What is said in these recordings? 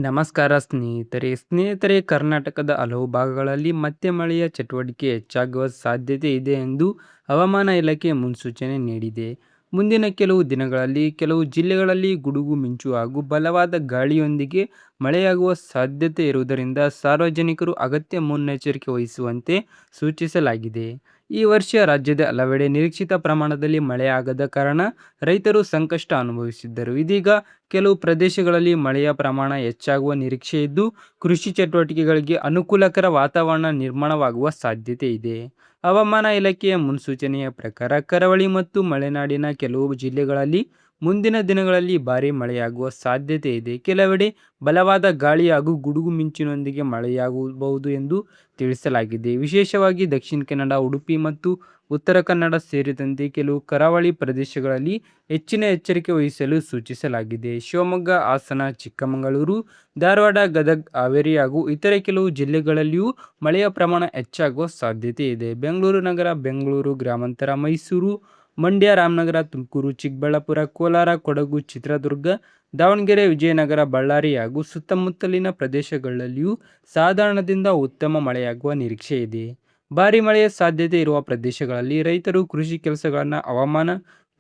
ನಮಸ್ಕಾರ ಸ್ನೇಹಿತರೆ, ಕರ್ನಾಟಕದ ಹಲವು ಭಾಗಗಳಲ್ಲಿ ಮತ್ತೆ ಮಳೆಯ ಚಟುವಟಿಕೆ ಹೆಚ್ಚಾಗುವ ಸಾಧ್ಯತೆ ಇದೆ ಎಂದು ಹವಾಮಾನ ಇಲಾಖೆ ಮುನ್ಸೂಚನೆ ನೀಡಿದೆ. ಮುಂದಿನ ಕೆಲವು ದಿನಗಳಲ್ಲಿ ಕೆಲವು ಜಿಲ್ಲೆಗಳಲ್ಲಿ ಗುಡುಗು ಮಿಂಚು ಹಾಗೂ ಬಲವಾದ ಗಾಳಿಯೊಂದಿಗೆ ಮಳೆಯಾಗುವ ಸಾಧ್ಯತೆ ಇರುವುದರಿಂದ ಸಾರ್ವಜನಿಕರು ಅಗತ್ಯ ಮುನ್ನೆಚ್ಚರಿಕೆ ವಹಿಸುವಂತೆ ಸೂಚಿಸಲಾಗಿದೆ. ಈ ವರ್ಷ ರಾಜ್ಯದ ಹಲವೆಡೆ ನಿರೀಕ್ಷಿತ ಪ್ರಮಾಣದಲ್ಲಿ ಮಳೆಯಾಗದ ಕಾರಣ ರೈತರು ಸಂಕಷ್ಟ ಅನುಭವಿಸಿದ್ದರು. ಇದೀಗ ಕೆಲವು ಪ್ರದೇಶಗಳಲ್ಲಿ ಮಳೆಯ ಪ್ರಮಾಣ ಹೆಚ್ಚಾಗುವ ನಿರೀಕ್ಷೆ ಇದ್ದು, ಕೃಷಿ ಚಟುವಟಿಕೆಗಳಿಗೆ ಅನುಕೂಲಕರ ವಾತಾವರಣ ನಿರ್ಮಾಣವಾಗುವ ಸಾಧ್ಯತೆ ಇದೆ. ಹವಾಮಾನ ಇಲಾಖೆಯ ಮುನ್ಸೂಚನೆಯ ಪ್ರಕಾರ ಕರಾವಳಿ ಮತ್ತು ಮಲೆನಾಡಿನ ಕೆಲವು ಜಿಲ್ಲೆಗಳಲ್ಲಿ ಮುಂದಿನ ದಿನಗಳಲ್ಲಿ ಭಾರೀ ಮಳೆಯಾಗುವ ಸಾಧ್ಯತೆ ಇದೆ. ಕೆಲವೆಡೆ ಬಲವಾದ ಗಾಳಿ ಹಾಗೂ ಗುಡುಗು ಮಿಂಚಿನೊಂದಿಗೆ ಮಳೆಯಾಗಬಹುದು ಎಂದು ತಿಳಿಸಲಾಗಿದೆ. ವಿಶೇಷವಾಗಿ ದಕ್ಷಿಣ ಕನ್ನಡ, ಉಡುಪಿ ಮತ್ತು ಉತ್ತರ ಕನ್ನಡ ಸೇರಿದಂತೆ ಕೆಲವು ಕರಾವಳಿ ಪ್ರದೇಶಗಳಲ್ಲಿ ಹೆಚ್ಚಿನ ಎಚ್ಚರಿಕೆ ವಹಿಸಲು ಸೂಚಿಸಲಾಗಿದೆ. ಶಿವಮೊಗ್ಗ, ಹಾಸನ, ಚಿಕ್ಕಮಗಳೂರು, ಧಾರವಾಡ, ಗದಗ, ಹಾವೇರಿ ಹಾಗೂ ಇತರೆ ಕೆಲವು ಜಿಲ್ಲೆಗಳಲ್ಲಿಯೂ ಮಳೆಯ ಪ್ರಮಾಣ ಹೆಚ್ಚಾಗುವ ಸಾಧ್ಯತೆ ಇದೆ. ಬೆಂಗಳೂರು ನಗರ, ಬೆಂಗಳೂರು ಗ್ರಾಮಾಂತರ, ಮೈಸೂರು, ಮಂಡ್ಯ, ರಾಮನಗರ, ತುಮಕೂರು, ಚಿಕ್ಕಬಳ್ಳಾಪುರ, ಕೋಲಾರ, ಕೊಡಗು, ಚಿತ್ರದುರ್ಗ, ದಾವಣಗೆರೆ, ವಿಜಯನಗರ, ಬಳ್ಳಾರಿ ಹಾಗೂ ಸುತ್ತಮುತ್ತಲಿನ ಪ್ರದೇಶಗಳಲ್ಲಿಯೂ ಸಾಧಾರಣದಿಂದ ಉತ್ತಮ ಮಳೆಯಾಗುವ ನಿರೀಕ್ಷೆ ಇದೆ. ಭಾರೀ ಮಳೆಯ ಸಾಧ್ಯತೆ ಇರುವ ಪ್ರದೇಶಗಳಲ್ಲಿ ರೈತರು ಕೃಷಿ ಕೆಲಸಗಳನ್ನು ಹವಾಮಾನ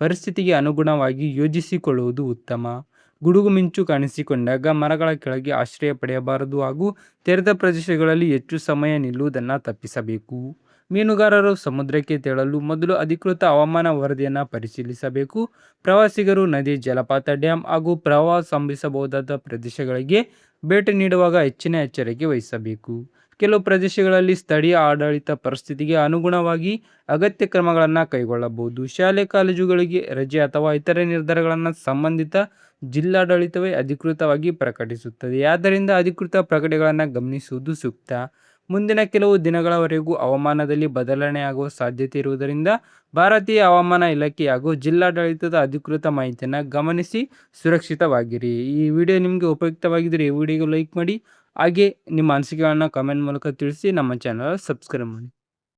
ಪರಿಸ್ಥಿತಿಗೆ ಅನುಗುಣವಾಗಿ ಯೋಜಿಸಿಕೊಳ್ಳುವುದು ಉತ್ತಮ. ಗುಡುಗು ಮಿಂಚು ಕಾಣಿಸಿಕೊಂಡಾಗ ಮರಗಳ ಕೆಳಗೆ ಆಶ್ರಯ ಪಡೆಯಬಾರದು ಹಾಗೂ ತೆರೆದ ಪ್ರದೇಶಗಳಲ್ಲಿ ಹೆಚ್ಚು ಸಮಯ ನಿಲ್ಲುವುದನ್ನು ತಪ್ಪಿಸಬೇಕು. ಮೀನುಗಾರರು ಸಮುದ್ರಕ್ಕೆ ತೆರಳಲು ಮೊದಲು ಅಧಿಕೃತ ಹವಾಮಾನ ವರದಿಯನ್ನು ಪರಿಶೀಲಿಸಬೇಕು. ಪ್ರವಾಸಿಗರು ನದಿ, ಜಲಪಾತ, ಡ್ಯಾಂ ಹಾಗೂ ಪ್ರವಾಹ ಸಂಭವಿಸಬಹುದಾದ ಪ್ರದೇಶಗಳಿಗೆ ಭೇಟಿ ನೀಡುವಾಗ ಹೆಚ್ಚಿನ ಎಚ್ಚರಿಕೆ ವಹಿಸಬೇಕು. ಕೆಲವು ಪ್ರದೇಶಗಳಲ್ಲಿ ಸ್ಥಳೀಯ ಆಡಳಿತ ಪರಿಸ್ಥಿತಿಗೆ ಅನುಗುಣವಾಗಿ ಅಗತ್ಯ ಕ್ರಮಗಳನ್ನು ಕೈಗೊಳ್ಳಬಹುದು. ಶಾಲೆ ಕಾಲೇಜುಗಳಿಗೆ ರಜೆ ಅಥವಾ ಇತರೆ ನಿರ್ಧಾರಗಳನ್ನು ಸಂಬಂಧಿತ ಜಿಲ್ಲಾಡಳಿತವೇ ಅಧಿಕೃತವಾಗಿ ಪ್ರಕಟಿಸುತ್ತದೆ. ಆದ್ದರಿಂದ ಅಧಿಕೃತ ಪ್ರಕಟಣೆಗಳನ್ನು ಗಮನಿಸುವುದು ಸೂಕ್ತ. ಮುಂದಿನ ಕೆಲವು ದಿನಗಳವರೆಗೂ ಹವಾಮಾನದಲ್ಲಿ ಬದಲಾವಣೆಯಾಗುವ ಸಾಧ್ಯತೆ ಇರುವುದರಿಂದ ಭಾರತೀಯ ಹವಾಮಾನ ಇಲಾಖೆ ಹಾಗೂ ಜಿಲ್ಲಾಡಳಿತದ ಅಧಿಕೃತ ಮಾಹಿತಿಯನ್ನು ಗಮನಿಸಿ ಸುರಕ್ಷಿತವಾಗಿರಿ. ಈ ವಿಡಿಯೋ ನಿಮಗೆ ಉಪಯುಕ್ತವಾಗಿದ್ದರೆ ಈ ವಿಡಿಯೋಗೆ ಲೈಕ್ ಮಾಡಿ, ಹಾಗೆ ನಿಮ್ಮ ಅನಿಸಿಕೆಗಳನ್ನು ಕಮೆಂಟ್ ಮೂಲಕ ತಿಳಿಸಿ. ನಮ್ಮ ಚಾನಲ್ ಸಬ್ಸ್ಕ್ರೈಬ್ ಮಾಡಿ.